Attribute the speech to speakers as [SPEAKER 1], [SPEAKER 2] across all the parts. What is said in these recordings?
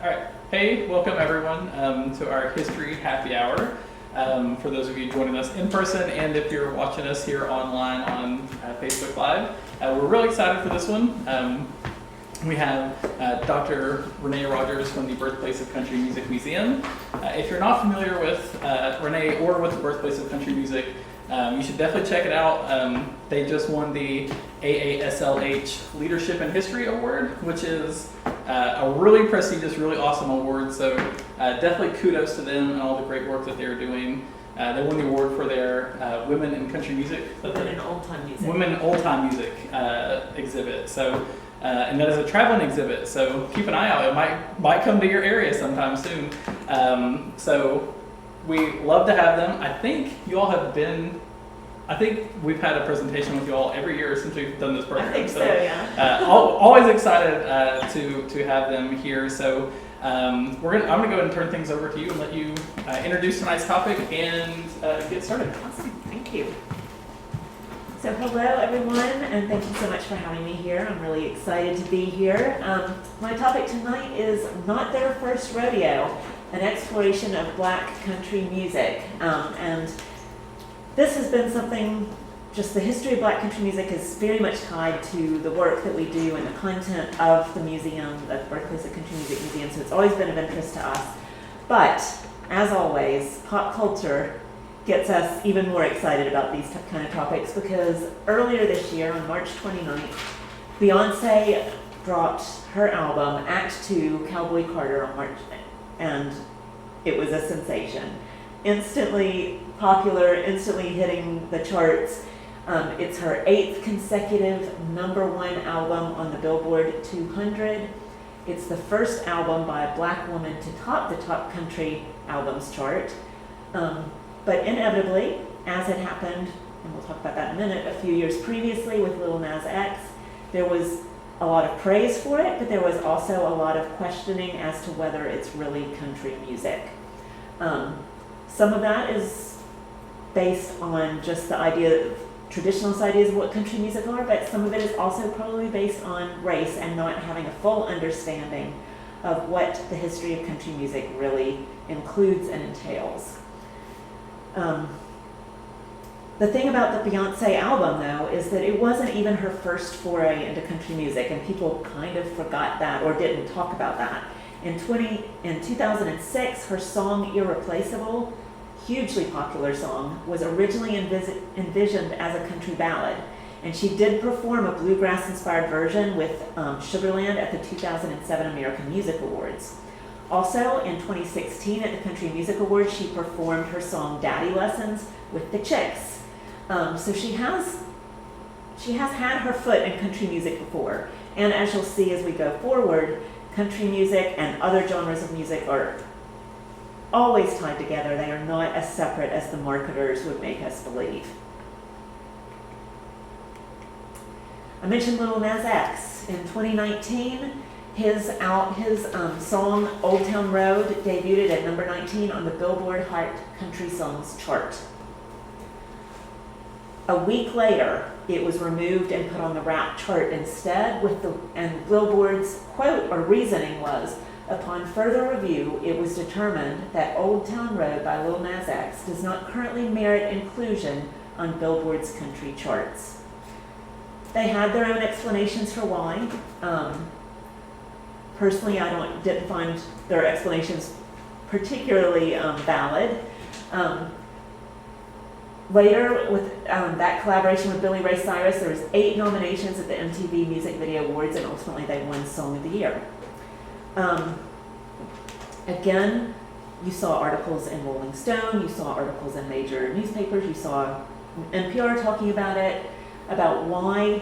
[SPEAKER 1] All right. Hey, welcome everyone to our History Happy Hour. For those of you joining us in person and if you're watching us here online on Facebook Live, we're really excited for this one. We have Dr. Rene Rodgers from the Birthplace of Country Music Museum. If you're not familiar with Rene or with the Birthplace of Country Music, you should definitely check it out. They just won the AASLH Leadership in History Award, which is a really prestigious, really awesome award. So definitely kudos to them and all the great work that they're doing. They won the award for their Women in Country Music.
[SPEAKER 2] Women in Old Time Music.
[SPEAKER 1] Women in Old Time Music exhibit. So, and that is a traveling exhibit. So keep an eye out. It might come to your area sometime soon. So we love to have them. I think you all have been. I think we've had a presentation with you all every year since we've done this program.
[SPEAKER 2] I think so, yeah.
[SPEAKER 1] Always excited to have them here. So I'm gonna go ahead and turn things over to you and let you introduce tonight's topic and get started.
[SPEAKER 2] Awesome, thank you. So hello everyone, and thank you so much for having me here. I'm really excited to be here. My topic tonight is Not Their First Rodeo, an exploration of Black country music. And this has been something, just the history of Black country music is very much tied to the work that we do and the content of the museum, the Birthplace of Country Music Museum, so it's always been of interest to us. But, as always, pop culture gets us even more excited about these kind of topics because earlier this year, on March 29th, Beyonce dropped her album, Act 2, Cowboy Carter, on March, and it was a sensation. Instantly popular, instantly hitting the charts. It's her 8th consecutive #1 album on the Billboard 200. It's the first album by a Black woman to top the top country albums chart. But inevitably, as had happened, and we'll talk about that in a minute, a few years previously with Lil Nas X, there was a lot of praise for it, but there was also a lot of questioning as to whether it's really country music. Some of that is based on just the idea, traditionalist ideas of what country music are, but some of it is also probably based on race and not having a full understanding of what the history of country music really includes and entails. The thing about the Beyonce album, though, is that it wasn't even her first foray into country music, and people kind of forgot that or didn't talk about that. In 2006, her song Irreplaceable, hugely popular song, was originally envisioned as a country ballad, and she did perform a bluegrass-inspired version with Sugarland at the 2007 American Music Awards. Also, in 2016 at the Country Music Awards, she performed her song Daddy Lessons with the Chicks. So she has had her foot in country music before, and as you'll see as we go forward, country music and other genres of music are always tied together. They are not as separate as the marketers would make us believe. I mentioned Lil Nas X. In 2019, his song Old Town Road debuted at number 19 on the Billboard Hot Country Songs chart. A week later, it was removed and put on the rap chart instead, and Billboard's quote or reasoning was, upon further review, it was determined that Old Town Road by Lil Nas X does not currently merit inclusion on Billboard's country charts. They had their own explanations for why. Personally, I didn't find their explanations particularly valid. Later, with that collaboration with Billy Ray Cyrus, there was 8 nominations at the MTV Music Video Awards, and ultimately they won Song of the Year. Again, you saw articles in Rolling Stone, you saw articles in major newspapers, you saw NPR talking about it, about why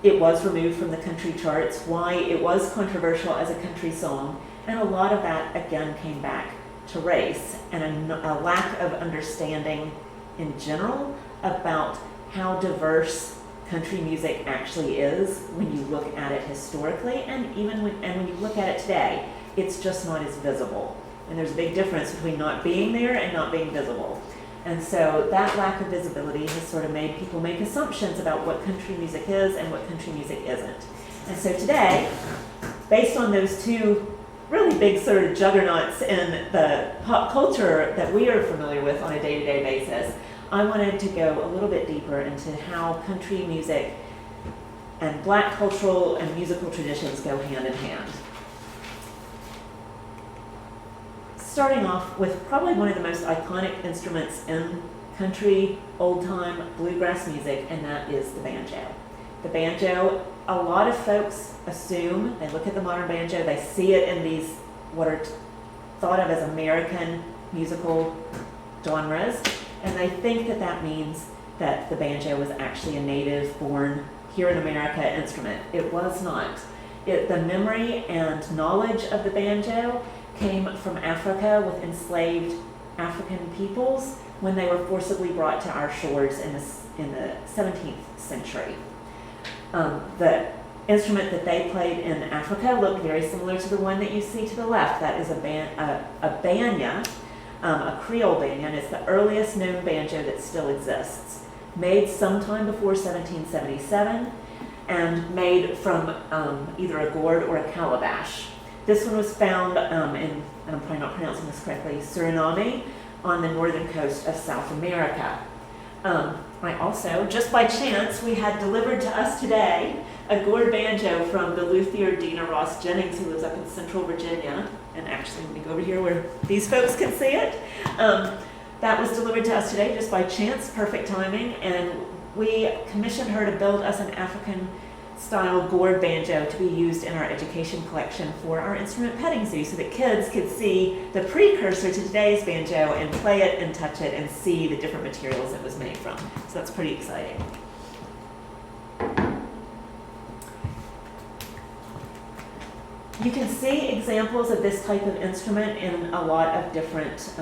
[SPEAKER 2] it was removed from the country charts, why it was controversial as a country song, and a lot of that again came back to race and a lack of understanding in general about how diverse country music actually is when you look at it historically, and even when you look at it today, it's just not as visible. And there's a big difference between not being there and not being visible. And so that lack of visibility has sort of made people make assumptions about what country music is and what country music isn't. And so today, based on those two really big sort of juggernauts in the pop culture that we are familiar with on a day-to-day basis, I wanted to go a little bit deeper into how country music and Black cultural and musical traditions go hand in hand. Starting off with probably one of the most iconic instruments in country, old-time, bluegrass music, and that is the banjo. The banjo, a lot of folks assume, they look at the modern banjo, they see it in these what are thought of as American musical genres, and they think that that means that the banjo was actually a native born here in America instrument. It was not. The memory and knowledge of the banjo came from Africa with enslaved African peoples when they were forcibly brought to our shores in the 17th century. The instrument that they played in Africa looked very similar to the one that you see to the left. That is a banya, a Creole banya, and it's the earliest known banjo that still exists. Made sometime before 1777 and made from either a gourd or a calabash. This one was found in, and I'm probably not pronouncing this correctly, Suriname on the northern coast of South America. I also, just by chance, we had delivered to us today a gourd banjo from the luthier Dina Ross Jennings, who lives up in Central Virginia. And actually, let me go over here where these folks can see it. That was delivered to us today just by chance, perfect timing, and we commissioned her to build us an African-style gourd banjo to be used in our education collection for our instrument petting zoo so that kids could see the precursor to today's banjo and play it and touch it and see the different materials it was made from. So that's pretty exciting. You can see examples of this type of instrument in a lot of different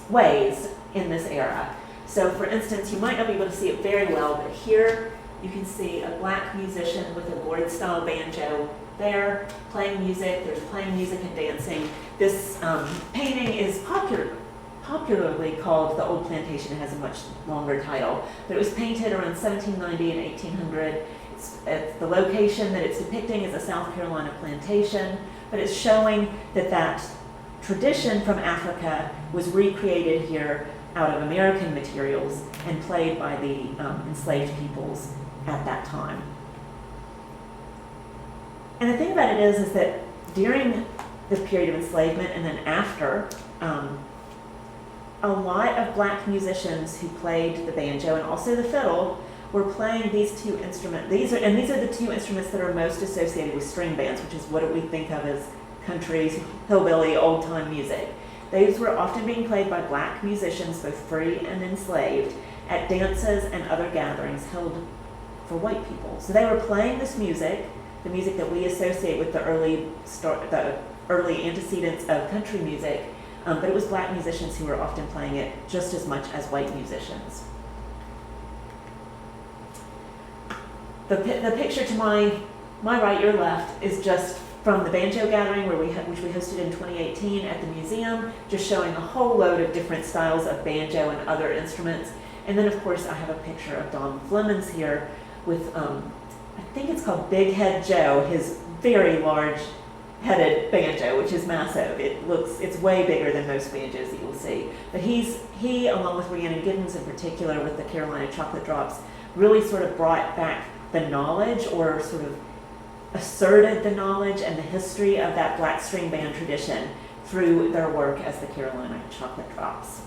[SPEAKER 2] ways in this era. So for instance, you might not be able to see it very well, but here you can see a Black musician with a gourd style banjo there playing music. There's playing music and dancing. This painting is popularly called The Old Plantation. It has a much longer title, but it was painted around 1790 and 1800. The location that it's depicting is a South Carolina plantation, but it's showing that that tradition from Africa was recreated here out of American materials and played by the enslaved peoples at that time. And the thing about it is that during this period of enslavement and then after, a lot of Black musicians who played the banjo and also the fiddle were playing these two instruments. These are the two instruments that are most associated with string bands, which is what we think of as country, hillbilly, old-time music. These were often being played by Black musicians, both free and enslaved, at dances and other gatherings held for white people. So they were playing this music, the music that we associate with the early antecedents of country music, but it was Black musicians who were often playing it just as much as white musicians. The picture to my right, your left, is just from the banjo gathering which we hosted in 2018 at the museum, just showing a whole load of different styles of banjo and other instruments. And then of course I have a picture of Don Flemons here with, I think it's called Big Head Joe, his very large headed banjo, which is massive. It's way bigger than most banjos that you'll see. But he, along with Rhiannon Giddens in particular with the Carolina Chocolate Drops, really sort of brought back the knowledge, or sort of asserted the knowledge and the history of that Black string band tradition through their work as the Carolina Chocolate Drops.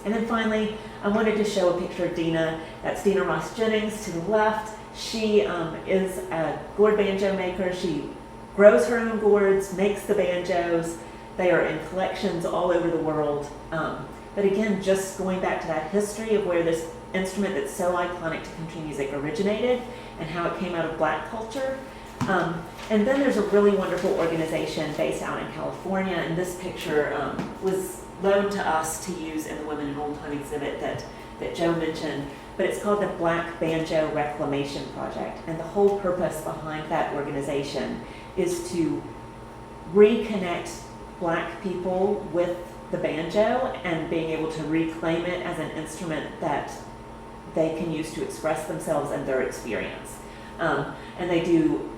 [SPEAKER 2] And then finally, I wanted to show a picture of Dina. That's Dina Ross Jennings to the left. She is a gourd banjo maker. She grows her own gourds, makes the banjos. They are in collections all over the world. But again, just going back to that history of where this instrument that's so iconic to country music originated and how it came out of Black culture. And then there's a really wonderful organization based out in California, and this picture was loaned to us to use in the Women in Old Time exhibit that Joe mentioned, but it's called the Black Banjo Reclamation Project, and the whole purpose behind that organization is to reconnect Black people with the banjo and being able to reclaim it as an instrument that they can use to express themselves and their experience. And they do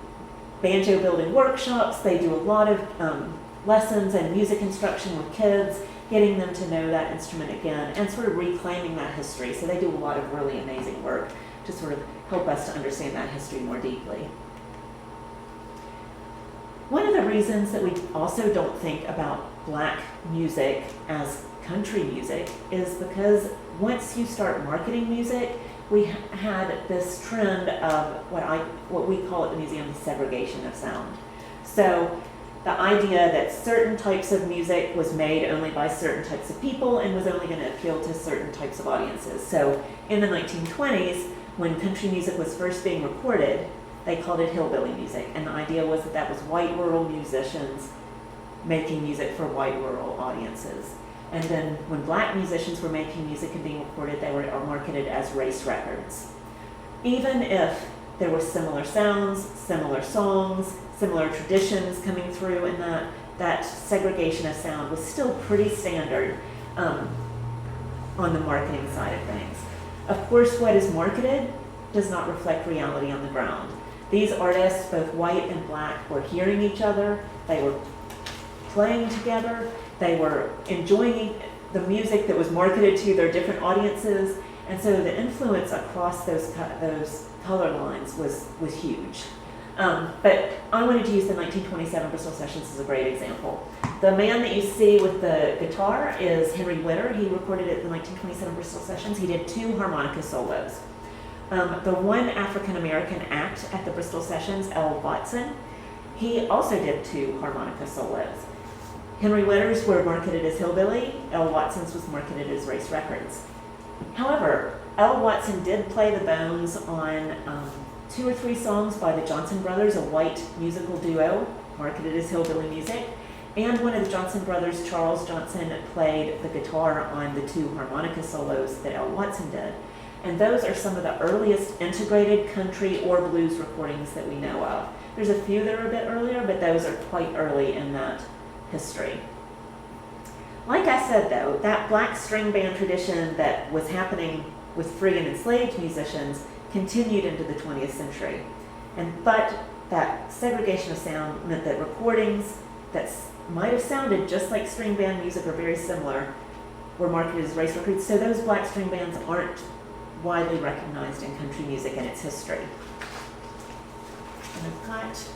[SPEAKER 2] banjo building workshops. They do a lot of lessons and music instruction with kids, getting them to know that instrument again and sort of reclaiming that history. So they do a lot of really amazing work to sort of help us to understand that history more deeply. One of the reasons that we also don't think about black music as country music is because once you start marketing music, we had this trend of what we call at the museum the segregation of sound. So the idea that certain types of music was made only by certain types of people and was only going to appeal to certain types of audiences. So in the 1920s, when country music was first being recorded, they called it hillbilly music. And the idea was that that was white rural musicians making music for white rural audiences. And then when black musicians were making music and being recorded, they were marketed as race records. Even if there were similar sounds, similar songs, similar traditions coming through, and that segregation of sound was still pretty standard on the marketing side of things. Of course, what is marketed does not reflect reality on the ground. These artists, both white and black, were hearing each other, they were playing together, they were enjoying the music that was marketed to their different audiences, and so the influence across those color lines was huge. But I wanted to use the 1927 Bristol Sessions as a great example. The man that you see with the guitar is Henry Witter. He recorded it at the 1927 Bristol Sessions. He did 2 harmonica solos. The one African-American act at the Bristol Sessions, L. Watson, he also did 2 harmonica solos. Henry Witter's were marketed as hillbilly, L. Watson's was marketed as race records. However, L. Watson did play the bones on 2 or 3 songs by the Johnson Brothers, a white musical duo, marketed as hillbilly music, and one of the Johnson brothers, Charles Johnson, played the guitar on the 2 harmonica solos that L. Watson did. And those are some of the earliest integrated country or blues recordings that we know of. There's a few that are a bit earlier, but those are quite early in that history. Like I said though, that black string band tradition that was happening with free and enslaved musicians continued into the 20th century. But that segregation of sound meant that recordings that might have sounded just like string band music or very similar were marketed as race records, so those black string bands aren't widely recognized in country music and its history. And I've got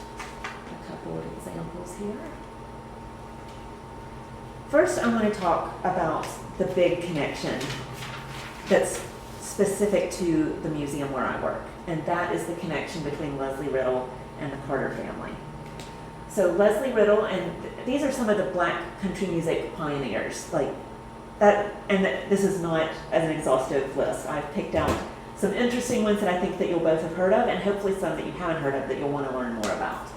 [SPEAKER 2] a couple of examples here. First, I want to talk about the big connection that's specific to the museum where I work, and that is the connection between Leslie Riddle and the Carter family. So Leslie Riddle, and these are some of the black country music pioneers, like that, and this is not as an exhaustive list. I've picked out some interesting ones that I think that you'll both have heard of, and hopefully some that you haven't heard of that you'll want to learn more about.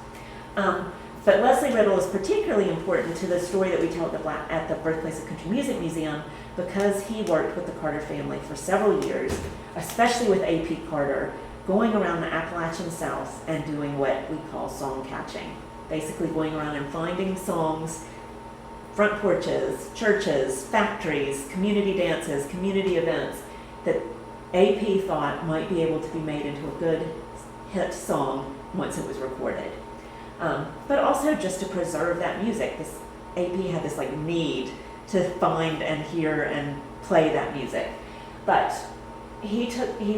[SPEAKER 2] But Leslie Riddle is particularly important to the story that we tell at the Birthplace of Country Music Museum because he worked with the Carter family for several years, especially with A.P. Carter, going around the Appalachian South and doing what we call song catching. Basically going around and finding songs, front porches, churches, factories, community dances, community events that AP thought might be able to be made into a good hit song once it was recorded. But also just to preserve that music. This AP had this like need to find and hear and play that music. But he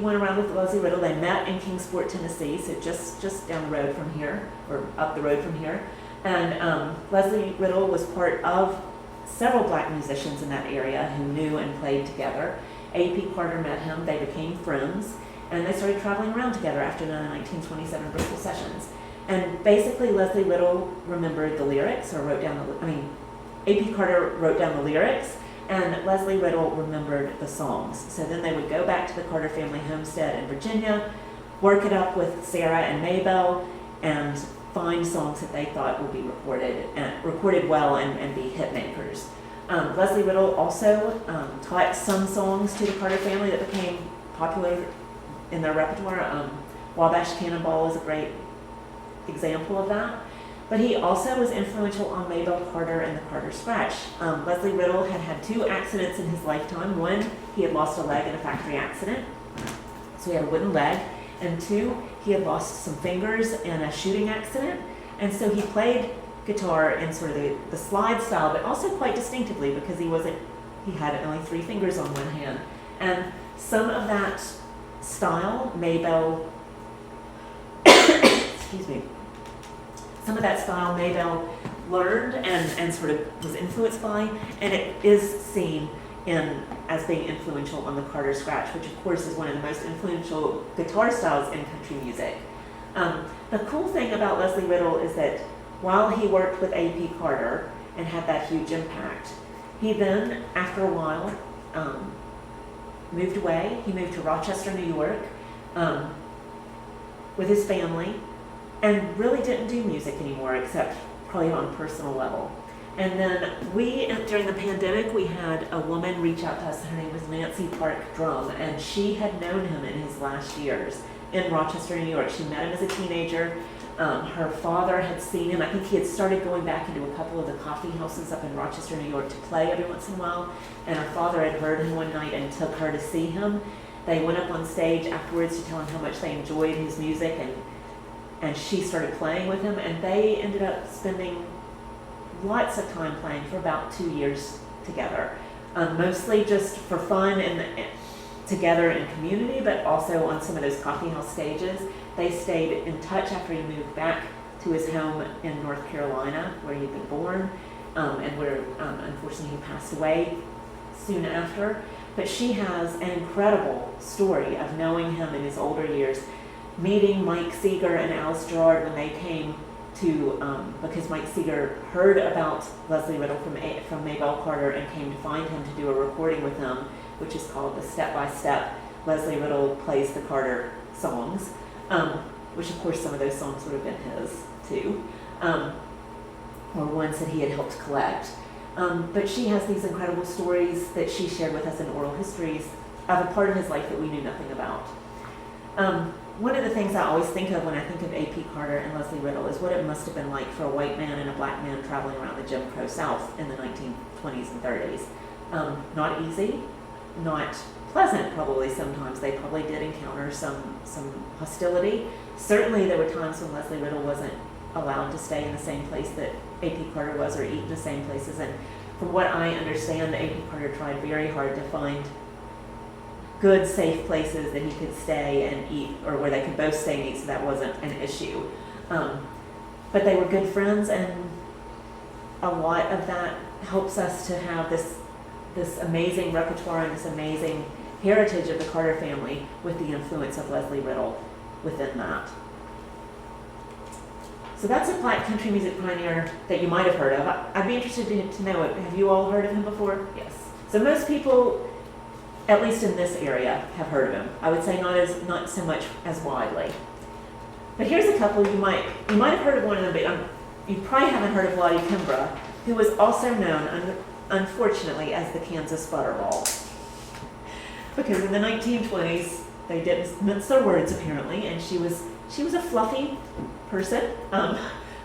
[SPEAKER 2] went around with Leslie Riddle. They met in Kingsport, Tennessee, so just down the road from here, or up the road from here. And Leslie Riddle was part of several black musicians in that area who knew and played together. A.P. Carter met him, they became friends, and they started traveling around together after the 1927 Bristol Sessions. And basically Leslie Riddle remembered the lyrics, or A.P. Carter wrote down the lyrics, and Leslie Riddle remembered the songs. So then they would go back to the Carter family homestead in Virginia, work it up with Sarah and Maybelle, and find songs that they thought would be recorded well and be hit makers. Leslie Riddle also taught some songs to the Carter family that became popular in their repertoire. Wabash Cannonball is a great example of that. But he also was influential on Maybelle Carter and the Carter Scratch. Leslie Riddle had had 2 accidents in his lifetime. One, he had lost a leg in a factory accident, so he had a wooden leg. And 2, he had lost some fingers in a shooting accident, and so he played guitar in sort of the slide style, but also quite distinctively because he had only 3 fingers on one hand. And some of that style, Maybelle, excuse me, some of that style Maybelle learned and sort of was influenced by, and it is seen as being influential on the Carter scratch, which of course is one of the most influential guitar styles in country music. The cool thing about Leslie Riddle is that while he worked with A.P. Carter and had that huge impact, he then, after a while, moved away. He moved to Rochester, New York, with his family, and really didn't do music anymore, except probably on a personal level. And then during the pandemic, we had a woman reach out to us. Her name was Nancy Park Drum, and she had known him in his last years in Rochester, New York. She met him as a teenager. Her father had seen him. I think he had started going back into a couple of the coffee houses up in Rochester, New York to play every once in a while. And her father had heard him one night and took her to see him. They went up on stage afterwards to tell him how much they enjoyed his music, and she started playing with him, and they ended up spending lots of time playing for about 2 years together, mostly just for fun and together in community, but also on some of those coffee house stages. They stayed in touch after he moved back to his home in North Carolina, where he'd been born, and where unfortunately he passed away soon after. But she has an incredible story of knowing him in his older years, meeting Mike Seeger and Alice Gerard when they came to, because Mike Seeger heard about Leslie Riddle from Maybelle Carter and came to find him to do a recording with them, which is called the Step by Step Leslie Riddle Plays the Carter songs, which of course some of those songs would have been his too, or ones that he had helped collect. But she has these incredible stories that she shared with us in oral histories of a part of his life that we knew nothing about. One of the things I always think of when I think of A.P. Carter and Leslie Riddle is what it must have been like for a white man and a black man traveling around the Jim Crow South in the 1920s and 30s. Not easy, not pleasant probably sometimes. They probably did encounter some hostility. Certainly there were times when Leslie Riddle wasn't allowed to stay in the same place that A.P. Carter was or eat in the same places. And from what I understand, A.P. Carter tried very hard to find good, safe places that he could stay and eat, or where they could both stay and eat, so that wasn't an issue. But they were good friends, and a lot of that helps us to have this amazing repertoire and this amazing heritage of the Carter family with the influence of Leslie Riddle within that. So that's a black country music pioneer that you might have heard of. I'd be interested to know it. Have you all heard of him before? Yes. So most people, at least in this area, have heard of him. I would say not so much as widely. But here's a couple you might have heard of one of them, but you probably haven't heard of Lottie Kimbrough, who was also known, unfortunately, as the Kansas Butterball. Because in the 1920s, they didn't mince their words apparently, and she was a fluffy person,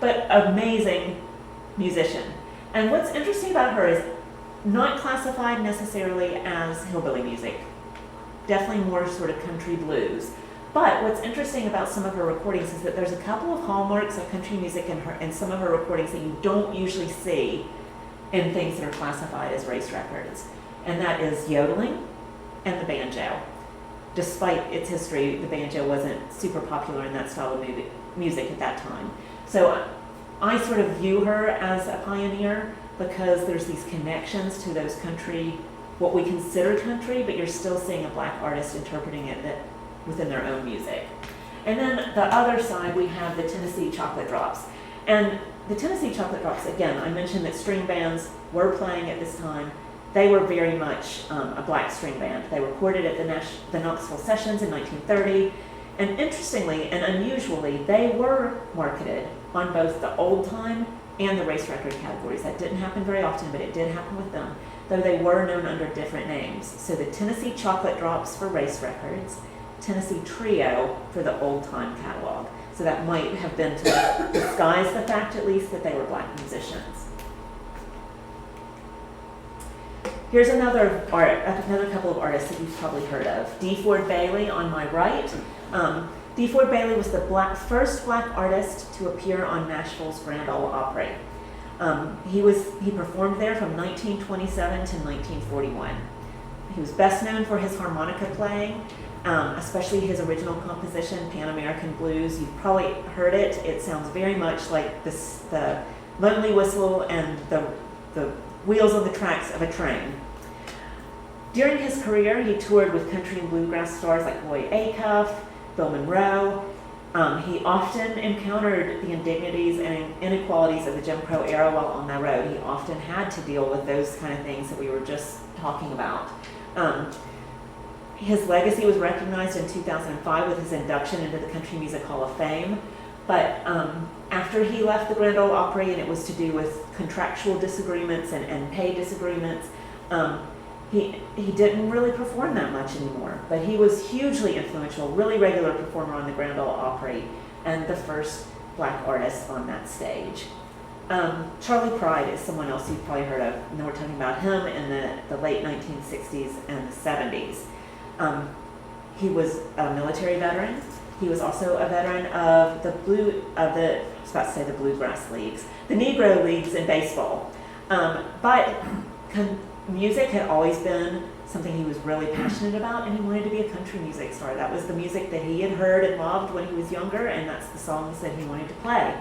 [SPEAKER 2] but amazing musician. And what's interesting about her is not classified necessarily as hillbilly music, definitely more sort of country blues. But what's interesting about some of her recordings is that there's a couple of hallmarks of country music in some of her recordings that you don't usually see in things that are classified as race records. And that is yodeling and the banjo. Despite its history, the banjo wasn't super popular in that style of music at that time. So I sort of view her as a pioneer because there's these connections to those country, what we consider country, but you're still seeing a black artist interpreting it within their own music. And then the other side, we have the Tennessee Chocolate Drops. And the Tennessee Chocolate Drops, again, I mentioned that string bands were playing at this time. They were very much a black string band. They recorded at the Knoxville Sessions in 1930. And interestingly and unusually, they were marketed on both the old time and the race record categories. That didn't happen very often, but it did happen with them, though they were known under different names. So the Tennessee Chocolate Drops for race records, Tennessee Trio for the old time catalog. So that might have been to disguise the fact, at least, that they were black musicians. Here's another couple of artists that you've probably heard of. D. Ford Bailey on my right. DeFord Bailey was the first black artist to appear on Nashville's Grand Ole Opry. He performed there from 1927 to 1941. He was best known for his harmonica playing, especially his original composition, Pan American Blues. You've probably heard it. It sounds very much like the lonely whistle and the wheels on the tracks of a train. During his career, he toured with country and bluegrass stars like Roy Acuff, Bill Monroe. He often encountered the indignities and inequalities of the Jim Crow era while on the road. He often had to deal with those kind of things that we were just talking about. His legacy was recognized in 2005 with his induction into the Country Music Hall of Fame. But after he left the Grand Ole Opry, and it was to do with contractual disagreements and pay disagreements, he didn't really perform that much anymore. But he was hugely influential, really regular performer on the Grand Ole Opry, and the first black artist on that stage. Charley Pride is someone else you've probably heard of, and we're talking about him in the late 1960s and the 70s. He was a military veteran. He was also a veteran of the bluegrass leagues, the Negro leagues in baseball. But music had always been something he was really passionate about, and he wanted to be a country music star. That was the music that he had heard and loved when he was younger, and that's the songs that he wanted to play.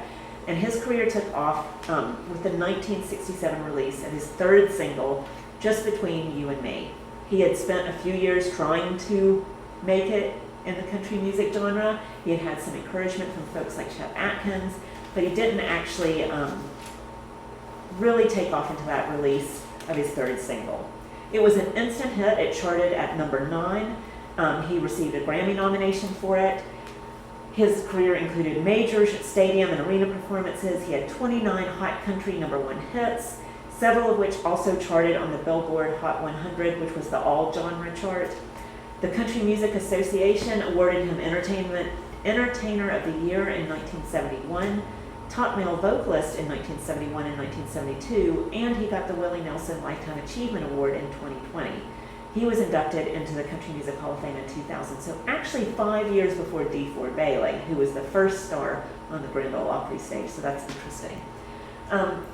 [SPEAKER 2] And his career took off with the 1967 release of his third single, Just Between You and Me. He had spent a few years trying to make it in the country music genre. He had had some encouragement from folks like Chet Atkins, but he didn't actually really take off until that release of his third single. It was an instant hit. It charted at number 9. He received a Grammy nomination for it. His career included major stadium and arena performances. He had 29 Hot Country #1 hits, several of which also charted on the Billboard Hot 100, which was the all-genre chart. The Country Music Association awarded him Entertainer of the Year in 1971, Top Male Vocalist in 1971 and 1972, and he got the Willie Nelson Lifetime Achievement Award in 2020. He was inducted into the Country Music Hall of Fame in 2000, so actually 5 years before DeFord Bailey, who was the first star on the Grand Ole Opry stage, so that's interesting.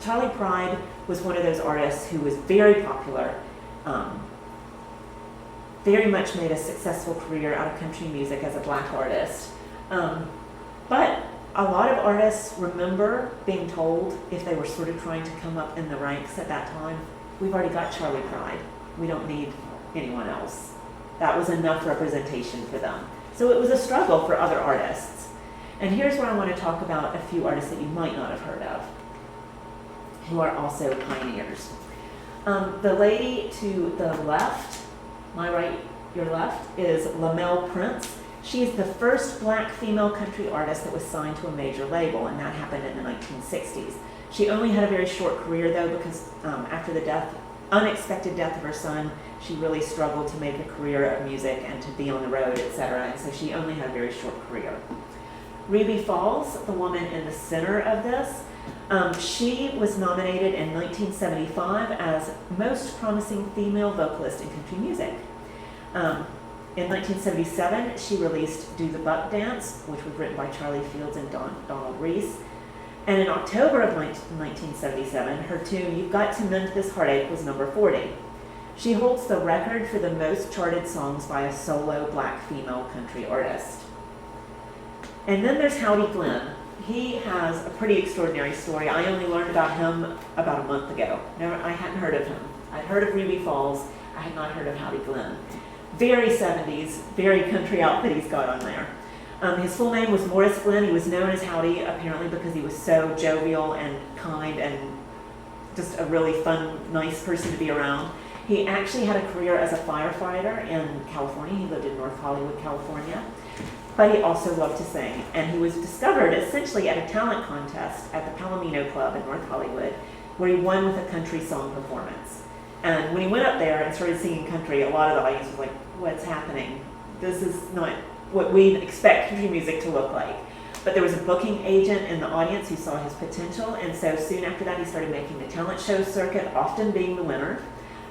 [SPEAKER 2] Charley Pride was one of those artists who was very popular, very much made a successful career out of country music as a black artist. But a lot of artists remember being told, if they were sort of trying to come up in the ranks at that time, we've already got Charley Pride. We don't need anyone else. That was enough representation for them. So it was a struggle for other artists. And here's where I want to talk about a few artists that you might not have heard of, who are also pioneers. The lady to the left, my right, your left, is Lamel Prince. She is the first black female country artist that was signed to a major label, and that happened in the 1960s. She only had a very short career, though, because after the unexpected death of her son, she really struggled to make a career of music and to be on the road, etc., and so she only had a very short career. Ruby Falls, the woman in the center of this, she was nominated in 1975 as Most Promising Female Vocalist in Country Music. In 1977, she released Do the Buck Dance, which was written by Charlie Fields and Donald Reese. And in October of 1977, her tune, You've Got to Mend This Heartache, was number 40. She holds the record for the most charted songs by a solo black female country artist. And then there's Howdy Glenn. He has a pretty extraordinary story. I only learned about him about a month ago. I hadn't heard of him. I'd heard of Ruby Falls. I had not heard of Howdy Glenn. Very 70s, very country outfit he's got on there. His full name was Morris Glenn. He was known as Howdy, apparently, because he was so jovial and kind and just a really fun, nice person to be around. He actually had a career as a firefighter in California. He lived in North Hollywood, California. But he also loved to sing. And he was discovered essentially at a talent contest at the Palomino Club in North Hollywood, where he won with a country song performance. And when he went up there and started singing country, a lot of the audience was like, what's happening? This is not what we expect country music to look like. But there was a booking agent in the audience who saw his potential, and so soon after that he started making the talent show circuit, often being the winner.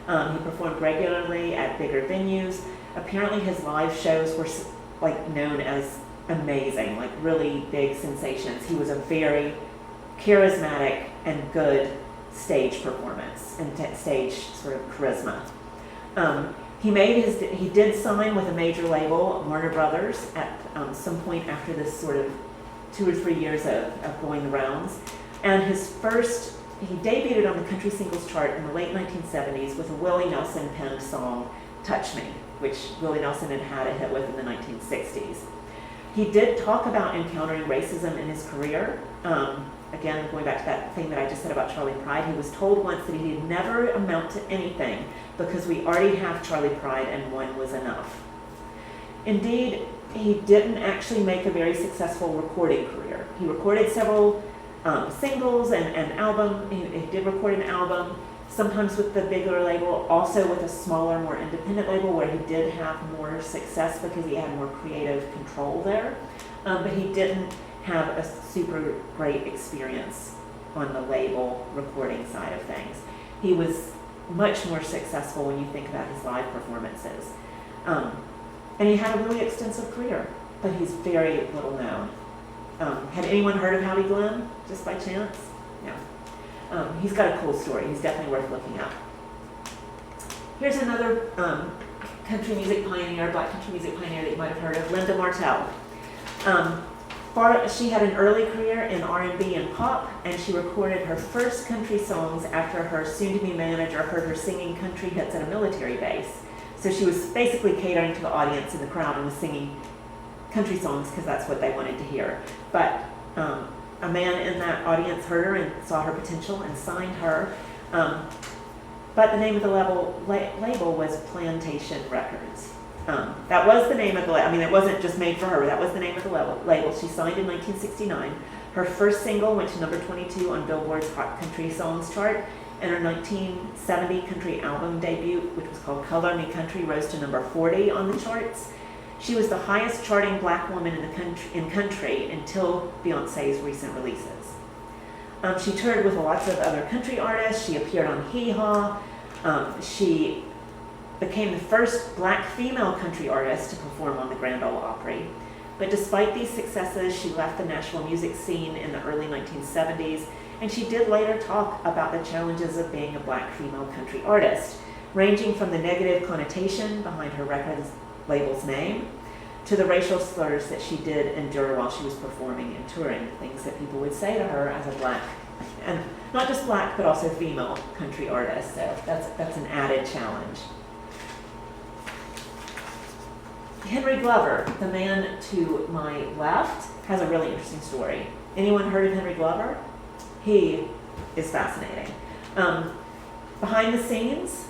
[SPEAKER 2] He performed regularly at bigger venues. Apparently his live shows were known as amazing, like really big sensations. He was a very charismatic and good stage performance and stage sort of charisma. He did sign with a major label, Warner Brothers, at some point after this sort of 2 or 3 years of going the rounds. And he debuted on the country singles chart in the late 1970s with a Willie Nelson penned song, Touch Me, which Willie Nelson had a hit with in the 1960s. He did talk about encountering racism in his career. Again, going back to that thing that I just said about Charlie Pride, he was told once that he'd never amount to anything because we already have Charlie Pride and one was enough. Indeed, he didn't actually make a very successful recording career. He recorded several singles and an album. He did record an album, sometimes with the bigger label, also with a smaller, more independent label where he did have more success because he had more creative control there. But he didn't have a super great experience on the label recording side of things. He was much more successful when you think about his live performances. And he had a really extensive career, but he's very little known. Had anyone heard of Howdy Glenn, just by chance? No. He's got a cool story. He's definitely worth looking up. Here's another country music pioneer, black country music pioneer that you might have heard of, Linda Martell. She had an early career in R&B and pop, and she recorded her first country songs after her soon-to-be manager heard her singing country hits at a military base. So she was basically catering to the audience in the crowd and was singing country songs because that's what they wanted to hear. But a man in that audience heard her and saw her potential and signed her. But the name of the label was Plantation Records. That was the name of the label. I mean, it wasn't just made for her. That was the name of the label. She signed in 1969. Her first single went to number 22 on Billboard's Hot Country Songs chart, and her 1970 country album debut, which was called Color Me Country, rose to number 40 on the charts. She was the highest charting black woman in country until Beyonce's recent releases. She toured with lots of other country artists. She appeared on Hee Haw. She became the first black female country artist to perform on the Grand Ole Opry. But despite these successes, she left the national music scene in the early 1970s, and she did later talk about the challenges of being a black female country artist, ranging from the negative connotation behind her record label's name to the racial slurs that she did endure while she was performing and touring, things that people would say to her as a black, and not just black, but also female country artist. So that's an added challenge. Henry Glover, the man to my left, has a really interesting story. Anyone heard of Henry Glover? He is fascinating. Behind the scenes,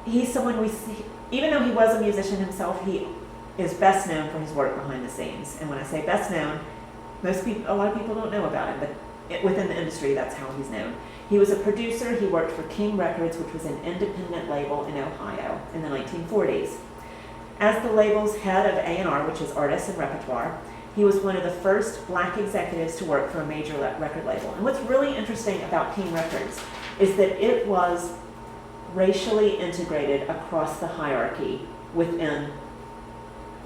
[SPEAKER 2] he's someone we see, even though he was a musician himself, he is best known for his work behind the scenes. And when I say best known, a lot of people don't know about him, but within the industry, that's how he's known. He was a producer. He worked for King Records, which was an independent label in Ohio in the 1940s. As the label's head of A&R, which is artists and repertoire, he was one of the first black executives to work for a major record label. And what's really interesting about King Records is that it was racially integrated across the hierarchy within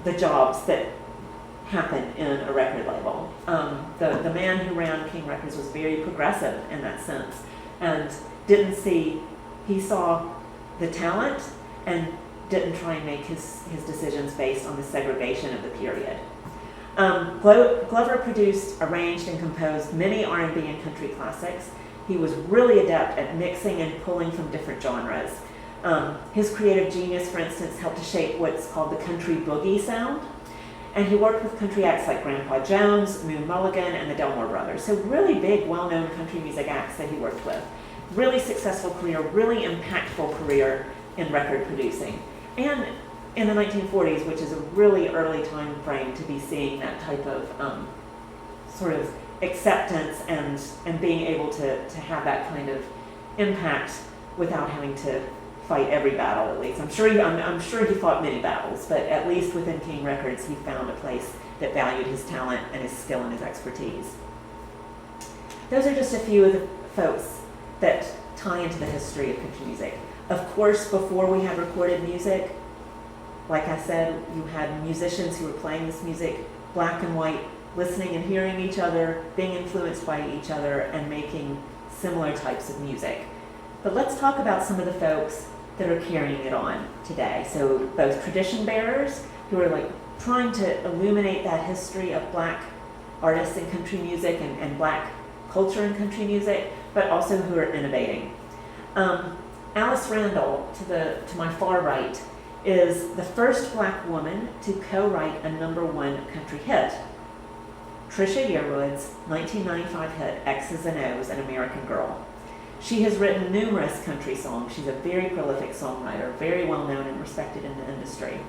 [SPEAKER 2] the jobs that happen in a record label. The man who ran King Records was very progressive in that sense and he saw the talent and didn't try and make his decisions based on the segregation of the period. Glover produced, arranged, and composed many R&B and country classics. He was really adept at mixing and pulling from different genres. His creative genius, for instance, helped to shape what's called the country boogie sound. And he worked with country acts like Grandpa Jones, Moon Mulligan, and the Delmore Brothers. So really big, well-known country music acts that he worked with. Really successful career, really impactful career in record producing. And in the 1940s, which is a really early time frame to be seeing that type of sort of acceptance and being able to have that kind of impact without having to fight every battle, at least. I'm sure he fought many battles, but at least within King Records, he found a place that valued his talent and his skill and his expertise. Those are just a few of the folks that tie into the history of country music. Of course, before we had recorded music, like I said, you had musicians who were playing this music black and white, listening and hearing each other, being influenced by each other, and making similar types of music. But let's talk about some of the folks that are carrying it on today. So both tradition bearers who are like trying to illuminate that history of black artists in country music and black culture in country music, but also who are innovating. Alice Randall, to my far right, is the first black woman to co-write a #1 country hit. Trisha Yearwood's 1995 hit, X's and O's, An American Girl. She has written numerous country songs. She's a very prolific songwriter, very well known and respected in the industry.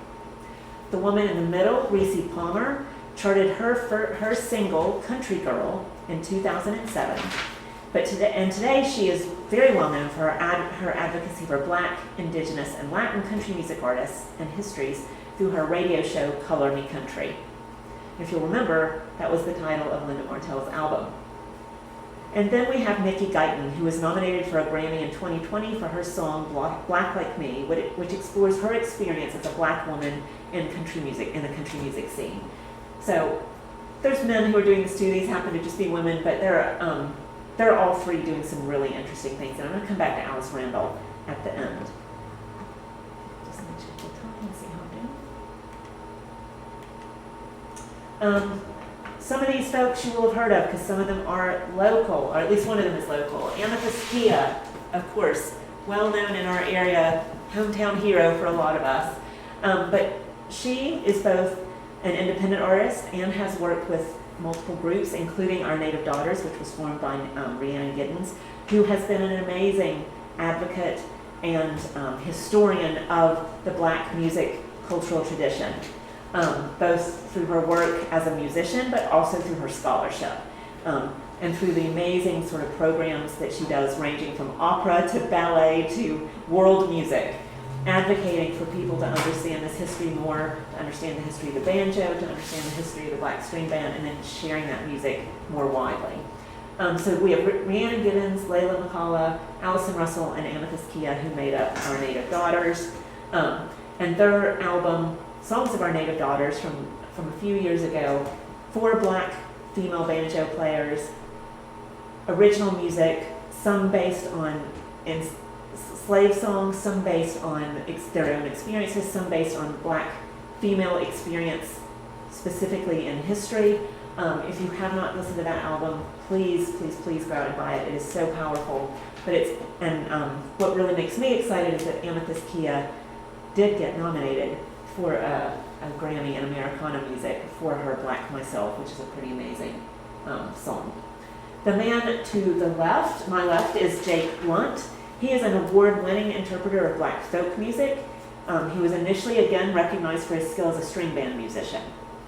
[SPEAKER 2] The woman in the middle, Reese Palmer, charted her single, Country Girl, in 2007. But today she is very well known for her advocacy for black, indigenous, and Latin country music artists and histories through her radio show, Color Me Country. If you'll remember, that was the title of Linda Martell's album. And then we have Nikki Guyton, who was nominated for a Grammy in 2020 for her song Black Like Me, which explores her experience as a black woman in country music, in the country music scene. So there's men who are doing this too. These happen to just be women, but they're all three doing some really interesting things. And I'm going to come back to Alice Randall at the end. Just let me check the time and see how I'm doing. Some of these folks you will have heard of because some of them are local, or at least one of them is local. Amethyst Kia, of course, well known in our area, hometown hero for a lot of us. But she is both an independent artist and has worked with multiple groups, including Our Native Daughters, which was formed by Rhiannon Giddens, who has been an amazing advocate and historian of the black music cultural tradition. Both through her work as a musician, but also through her scholarship, and through the amazing sort of programs that she does, ranging from opera to ballet to world music, advocating for people to understand this history more, to understand the history of the banjo, to understand the history of the black string band, and then sharing that music more widely. So we have Rhiannon Giddens, Layla McCullough, Allison Russell, and Amethyst Kia, who made up Our Native Daughters. And their album, Songs of Our Native Daughters, from a few years ago, 4 black female banjo players, original music, some based on slave songs, some based on their own experiences, some based on black female experience, specifically in history. If you have not listened to that album, please, please, please go out and buy it. It is so powerful. But what really makes me excited is that Amethyst Kia did get nominated for a Grammy in Americana music for her Black Myself, which is a pretty amazing song. The man to the left, my left, is Jake Blunt. He is an award-winning interpreter of black folk music. He was initially, again, recognized for his skill as a string band musician.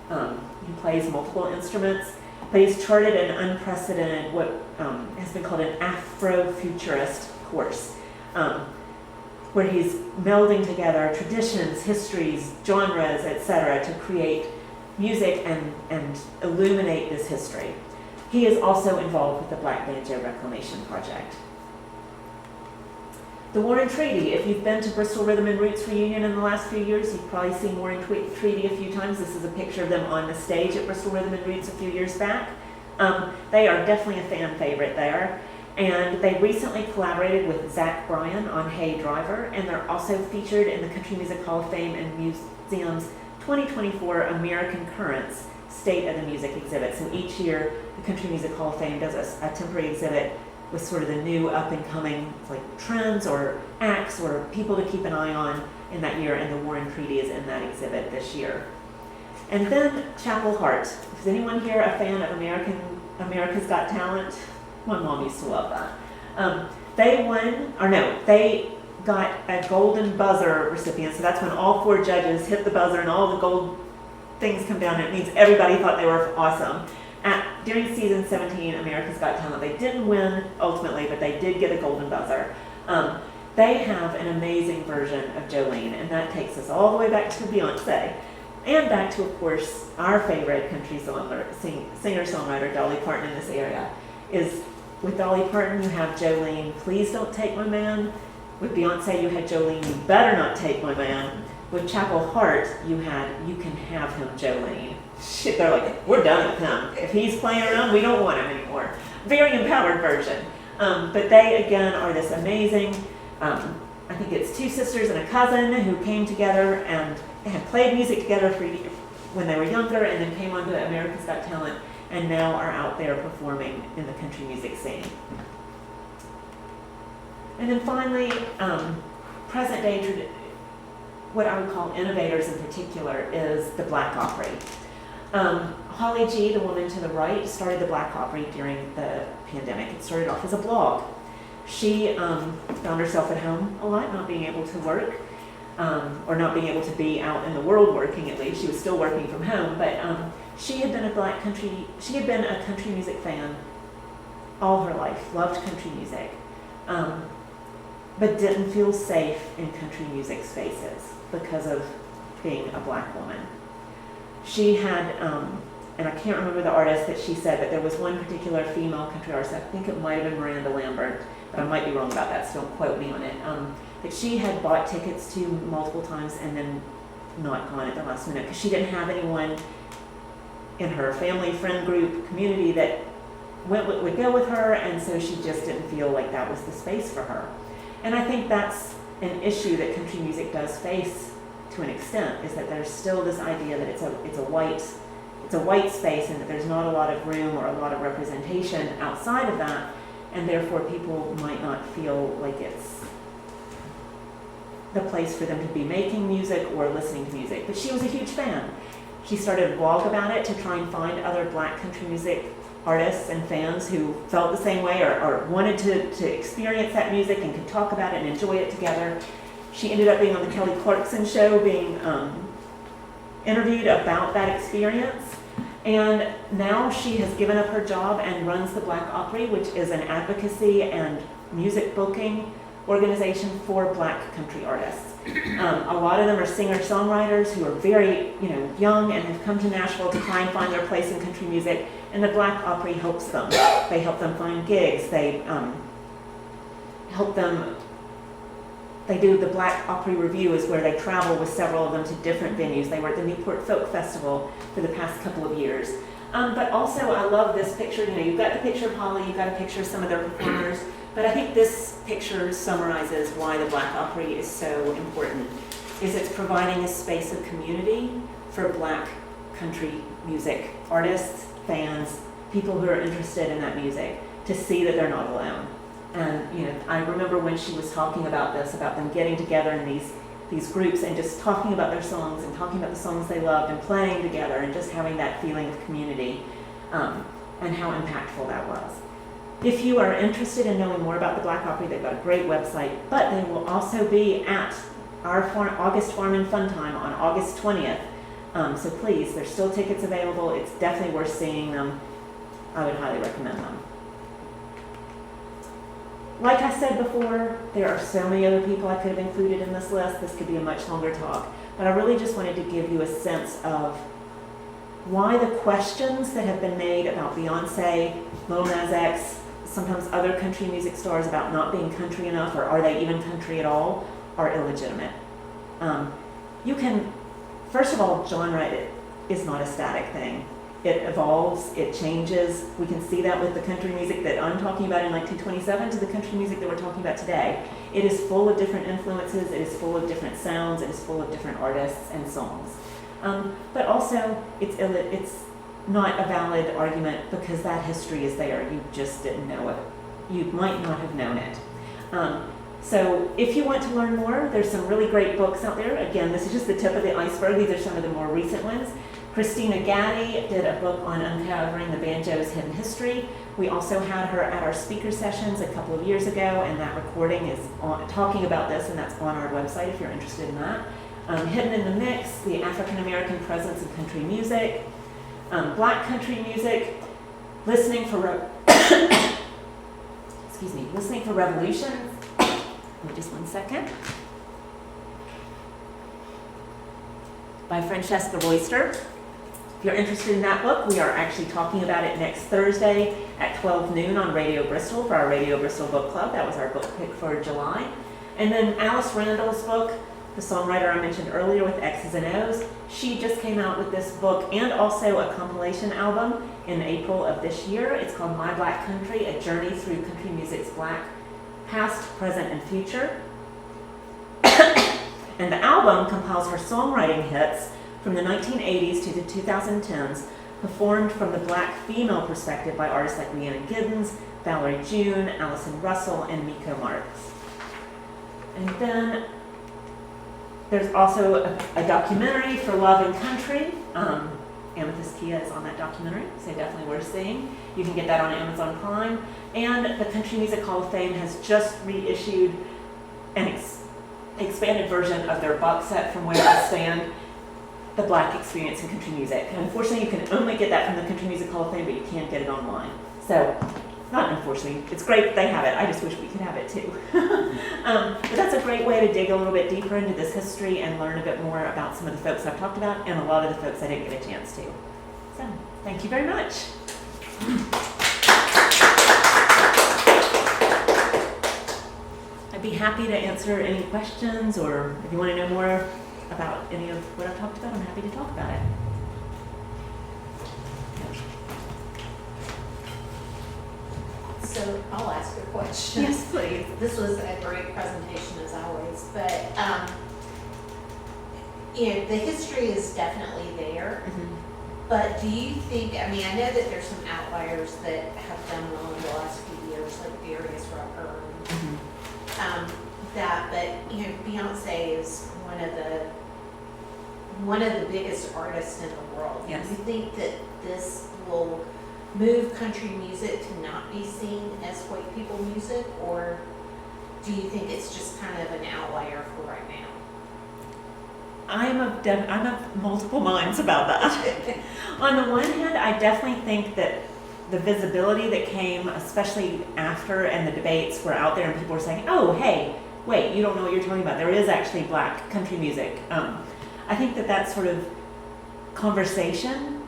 [SPEAKER 2] He plays multiple instruments, but he's charted an unprecedented, what has been called an Afrofuturist course, where he's melding together traditions, histories, genres, etc., to create music and illuminate this history. He is also involved with the Black Banjo Reclamation Project. The War and Treaty. If you've been to Bristol Rhythm and Roots reunion in the last few years, you've probably seen War and Treaty a few times. This is a picture of them on the stage at Bristol Rhythm and Roots a few years back. They are definitely a fan favorite there. And they recently collaborated with Zach Bryan on Hey Driver, and they're also featured in the Country Music Hall of Fame and Museum's 2024 American Currents State of the Music exhibit. So each year, the Country Music Hall of Fame does a temporary exhibit with sort of the new up-and-coming trends or acts or people to keep an eye on in that year, and the War and Treaty is in that exhibit this year. And then Chapel Hart. Is anyone here a fan of America's Got Talent? My mom used to love that. They got a golden buzzer recipient, so that's when all 4 judges hit the buzzer and all the gold things come down, and it means everybody thought they were awesome. During season 17, America's Got Talent, they didn't win ultimately, but they did get a golden buzzer. They have an amazing version of Jolene, and that takes us all the way back to Beyonce, and back to, of course, our favorite country singer-songwriter, Dolly Parton in this area. With Dolly Parton, you have Jolene, Please Don't Take My Man. With Beyonce, you had Jolene, You Better Not Take My Man. With Chapel Hart, you had You Can Have Him, Jolene. shit, they're like, we're done with him. If he's playing around, we don't want him anymore. Very empowered version. But they, again, are this amazing, I think it's two sisters and a cousin who came together and had played music together when they were younger, and then came on to America's Got Talent, and now are out there performing in the country music scene. And then finally, present day, what I would call innovators in particular, is the Black Opry. Holly G, the woman to the right, started the Black Opry during the pandemic. It started off as a blog. She found herself at home a lot, not being able to work, or not being able to be out in the world working, at least. She was still working from home, but she had been a country music fan all her life, loved country music, but didn't feel safe in country music spaces because of being a Black woman. She had, and I can't remember the artist that she said, but there was one particular female country artist, I think it might have been Miranda Lambert, but I might be wrong about that, so don't quote me on it, that she had bought tickets to multiple times and then not gone at the last minute because she didn't have anyone in her family, friend group, community that would go with her, and so she just didn't feel like that was the space for her. And I think that's an issue that country music does face to an extent, is that there's still this idea that it's a white space, and that there's not a lot of room or a lot of representation outside of that, and therefore people might not feel like it's the place for them to be making music or listening to music. But she was a huge fan. She started a blog about it to try and find other Black country music artists and fans who felt the same way, or wanted to experience that music and could talk about it and enjoy it together. She ended up being on the Kelly Clarkson show, being interviewed about that experience. And now she has given up her job and runs the Black Opry, which is an advocacy and music booking organization for Black country artists. A lot of them are singer-songwriters who are very, young and have come to Nashville to try and find their place in country music, and the Black Opry helps them. They help them find gigs. They help them. They do the Black Opry Review, is where they travel with several of them to different venues. They were at the Newport Folk Festival for the past couple of years. But also, I love this picture. You've got the picture of Holly, you've got a picture of some of their performers, but I think this picture summarizes why the Black Opry is so important. It's providing a space of community for Black country music artists, fans, people who are interested in that music, to see that they're not alone. And I remember when she was talking about this, about them getting together in these groups and just talking about their songs and talking about the songs they loved and playing together and just having that feeling of community, and how impactful that was. If you are interested in knowing more about the Black Opry, they've got a great website, but they will also be at our August Farm and Fun Time on August 20th. So please, there's still tickets available. It's definitely worth seeing them. I would highly recommend them. Like I said before, there are so many other people I could have included in this list. This could be a much longer talk, but I really just wanted to give you a sense of why the questions that have been made about Beyonce, Lil Nas X, sometimes other country music stars about not being country enough, or are they even country at all, are illegitimate. First of all, genre is not a static thing. It evolves, it changes. We can see that with the country music that I'm talking about in 1927 to the country music that we're talking about today. It is full of different influences, it is full of different sounds, it is full of different artists and songs. But also, it's not a valid argument because that history is there. You just didn't know it. You might not have known it. So if you want to learn more, there's some really great books out there. Again, this is just the tip of the iceberg. These are some of the more recent ones. Christina Gaddy did a book on uncovering the banjo's hidden history. We also had her at our speaker sessions a couple of years ago, and that recording is talking about this, and that's on our website if you're interested in that. Hidden in the Mix, the African American presence in country music, Black country music, listening for revolutions. Wait just one second. By Francesca Royster. If you're interested in that book, we are actually talking about it next Thursday at 12 noon on Radio Bristol for our Radio Bristol Book Club. That was our book pick for July. And then Alice Randall's book, the songwriter I mentioned earlier with X's and O's. She just came out with this book and also a compilation album in April of this year. It's called My Black Country, A Journey Through Country Music's Black Past, Present, and Future. And the album compiles her songwriting hits from the 1980s to the 2010s, performed from the Black female perspective by artists like Rhiannon Giddens, Valerie June, Allison Russell, and Miko Marks. And then there's also a documentary for Love and Country. Amethyst Kia is on that documentary, so definitely worth seeing. You can get that on Amazon Prime. And the Country Music Hall of Fame has just reissued an expanded version of their box set From Where I Stand, The Black Experience in Country Music. And unfortunately, you can only get that from the Country Music Hall of Fame, but you can't get it online. So, not unfortunately, it's great they have it. I just wish we could have it too. But that's a great way to dig a little bit deeper into this history and learn a bit more about some of the folks I've talked about and a lot of the folks I didn't get a chance to. So, thank you very much. I'd be happy to answer any questions, or if you want to know more about any of what I've talked about, I'm happy to talk about it.
[SPEAKER 3] So I'll ask a question.
[SPEAKER 2] Yes, please.
[SPEAKER 3] This was a great presentation as always, but the history is definitely there.
[SPEAKER 2] Mm-hmm.
[SPEAKER 3] But do you think, I mean, I know that there's some outliers that have done well in the last few years, like Darius Rucker and
[SPEAKER 2] Mm-hmm.
[SPEAKER 3] that, but Beyonce is one of the biggest artists in the world.
[SPEAKER 2] Yes.
[SPEAKER 3] Do you think that this will move country music to not be seen as white people music, or do you think it's just kind of an outlier for right now?
[SPEAKER 2] I'm of multiple minds about that. On the one hand, I definitely think that the visibility that came, especially after and the debates were out there and people were saying, oh, hey, wait, you don't know what you're talking about. There is actually black country music. I think that sort of conversation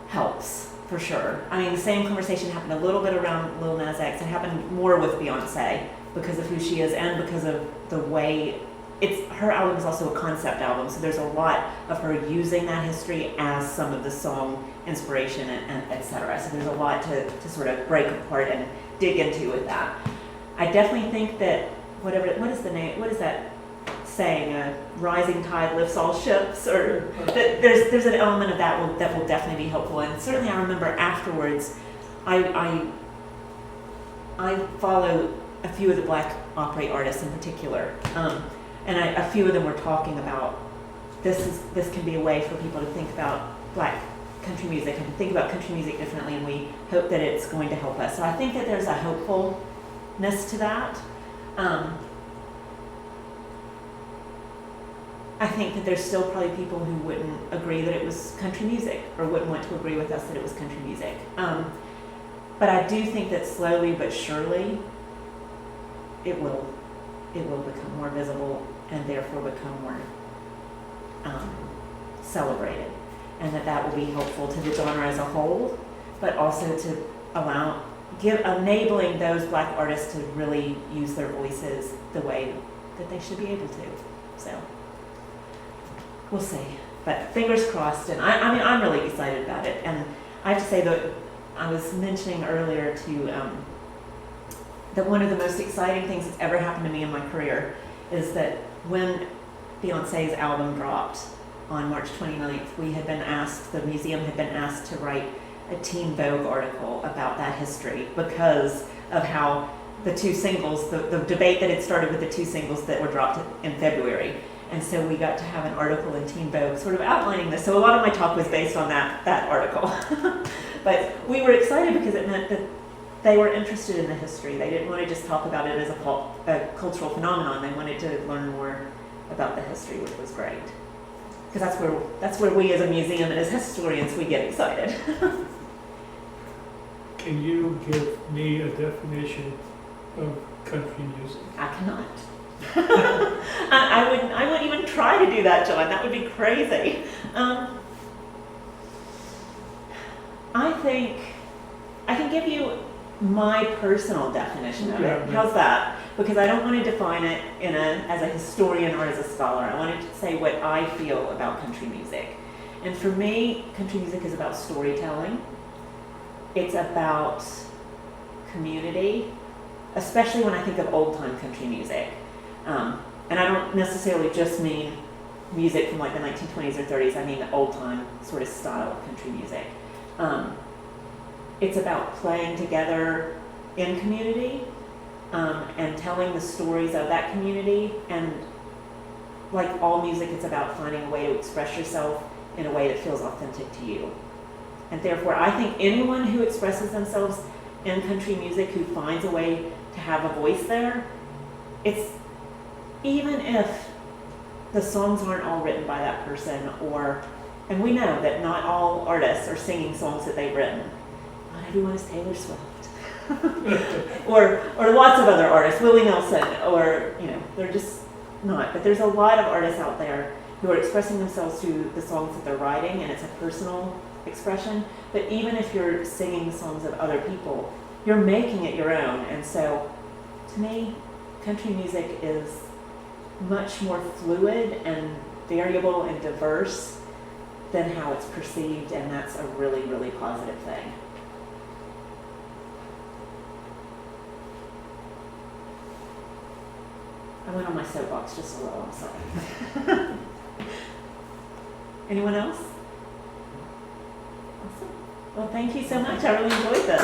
[SPEAKER 2] helps, for sure. I mean, the same conversation happened a little bit around Lil Nas X. It happened more with Beyonce because of who she is and because of the way her album is also a concept album, so there's a lot of her using that history as some of the song inspiration and et cetera. So there's a lot to sort of break apart and dig into with that. I definitely think that what is that saying? A rising tide lifts all ships, or that there's an element of that will definitely be helpful. And certainly I remember afterwards, I follow a few of the black opera artists in particular. And a few of them were talking about this can be a way for people to think about black country music and to think about country music differently, and we hope that it's going to help us. So I think that there's a hopefulness to that. I think that there's still probably people who wouldn't agree that it was country music or wouldn't want to agree with us that it was country music. But I do think that slowly but surely it will become more visible and therefore become more celebrated, and that will be helpful to the genre as a whole, but also to enabling those black artists to really use their voices the way that they should be able to. So we'll see, but fingers crossed. And I mean, I'm really excited about it, and I have to say that I was mentioning earlier that one of the most exciting things that's ever happened to me in my career is that when Beyonce's album dropped on March 29th, the museum had been asked to write a Teen Vogue article about that history because of how the two singles, the debate that had started with the two singles that were dropped in February. And so we got to have an article in Teen Vogue sort of outlining this. So a lot of my talk was based on that article. But we were excited because it meant that they were interested in the history. They didn't want to just talk about it as a cultural phenomenon. They wanted to learn more about the history, which was great. Because that's where we as a museum and as historians, we get excited.
[SPEAKER 4] Can you give me a definition of country music?
[SPEAKER 2] I cannot. I wouldn't even try to do that, John. That would be crazy. I think I can give you my personal definition of it. How's that? because I don't want to define it as a historian or as a scholar. I wanted to say what I feel about country music. And for me, country music is about storytelling. It's about community, especially when I think of old-time country music. And I don't necessarily just mean music from like the 1920s or 30s. I mean the old-time sort of style of country music. It's about playing together in community and telling the stories of that community. And like all music, it's about finding a way to express yourself in a way that feels authentic to you. And therefore, I think anyone who expresses themselves in country music, who finds a way to have a voice there, it's even if the songs aren't all written by that person, and we know that not all artists are singing songs that they've written. Not everyone is Taylor Swift. or lots of other artists, Willie Nelson, or, they're just not. But there's a lot of artists out there who are expressing themselves through the songs that they're writing, and it's a personal expression. But even if you're singing the songs of other people, you're making it your own. And so, to me, country music is much more fluid and variable and diverse than how it's perceived, and that's a really, really positive thing. I went on my soapbox just a little, I'm sorry. Anyone else? Awesome. Well, thank you so much. I really enjoyed this.